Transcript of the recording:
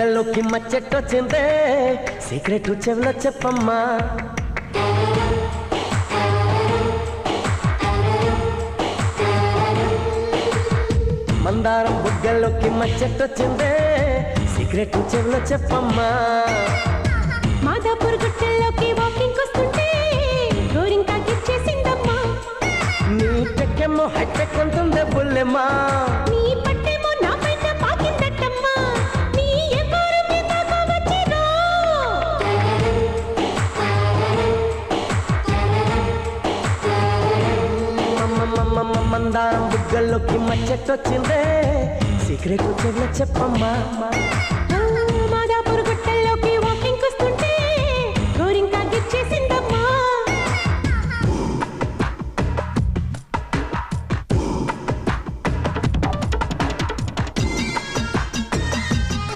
బుగ్గల్లోకి మచ్చెట్టొచ్చిందే secret చెవిలో చెప్పమ్మా మందారం బుగ్గల్లోకి మచ్చెట్టొచ్చిందే సీక్రెట్ చెవిలో చెప్పమ్మా మాదాపూర్ గుట్టల్లోకి వాకింగ్ వస్తుంటే గోరింకా గిచ్చేసిందమ్మా నీ టెక్కేమో హైటెక్ ఉంటుంది బుల్లెమ్మా నీ పట్టేమో నా పైన పాకిందట్టమ్మా నీ ఎవరు మీ దాకా వచ్చిరో మందారం బుగ్గల్లోకి మచ్చెట్టొచ్చిందే సీక్రెట్ చెవిలో చెప్పమ్మా